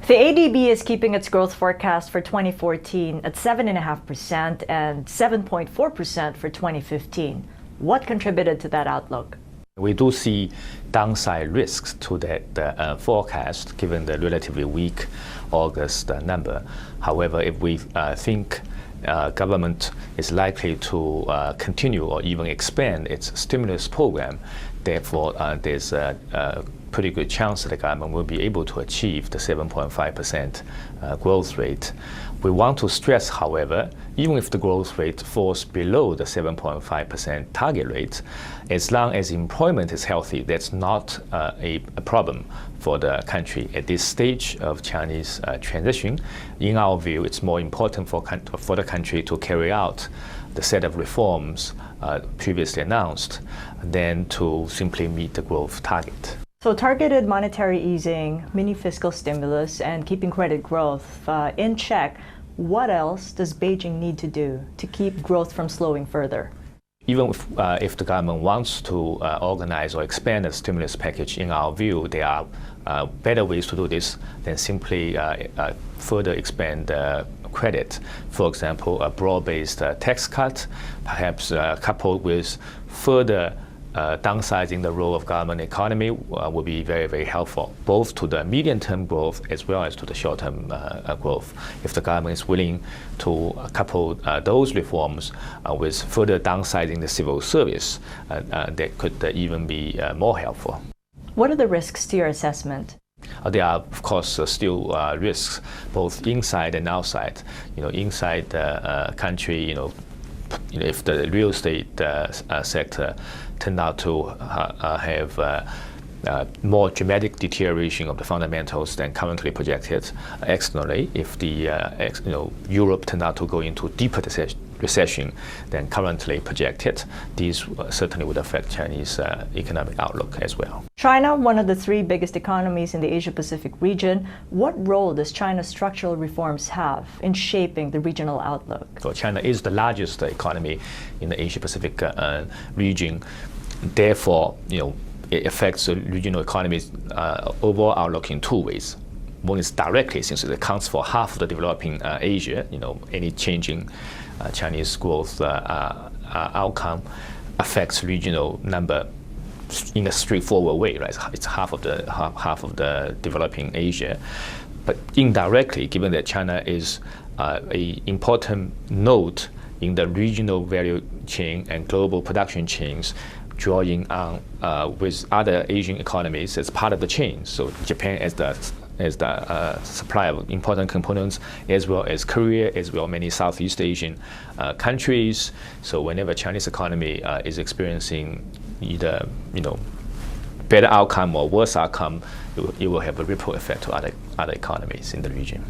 The ADB is keeping its growth forecast for 2014 at 7.5% and 7.4% for 2015. What contributed to that outlook? We do see downside risks to that forecast, given the relatively weak August number. However, if we think government is likely to continue or even expand its stimulus program, therefore there's a pretty good chance that the government will be able to achieve the 7.5% growth rate. We want to stress, however, even if the growth rate falls below the 7.5% target rate, as long as employment is healthy, that's not a problem for the country. At this stage of Chinese transition, in our view, it's more important for the country to carry out the set of reforms previously announced than to simply meet the growth target. So targeted monetary easing, mini fiscal stimulus, and keeping credit growth in check, what else does Beijing need to do to keep growth from slowing further? Even if the government wants to organize or expand the stimulus package, in our view, there are better ways to do this than simply further expand credit. For example, a broad-based tax cut, perhaps coupled with further downsizing the role of government economy will be very, very helpful, both to the medium-term growth as well as to the short-term growth. If the government is willing to couple those reforms with further downsizing the civil service, that could even be more helpful. What are the risks to your assessment? There are, of course, still risks, both inside and outside. Inside the country, if the real estate sector turned out to have more dramatic deterioration of the fundamentals than currently projected. Externally, if the Europe turned out to go into deeper recession than currently projected, these certainly would affect Chinese economic outlook as well. China, one of the three biggest economies in the Asia-Pacific region, what role does China's structural reforms have in shaping the regional outlook? So China is the largest economy in the Asia-Pacific region. Therefore, it affects the regional economy's overall outlook in two ways. One is directly, since it accounts for half of the developing Asia. Any changing Chinese growth outcome affects regional number in a straightforward way, right? It's half of the developing Asia. But indirectly, given that China is an important node in the regional value chain and global production chains, drawing on with other Asian economies as part of the chain. So Japan as the supplier of important components, as well as Korea, as well as many Southeast Asian countries. So whenever Chinese economy is experiencing either better outcome or worse outcome, it will have a ripple effect to other economies in the region.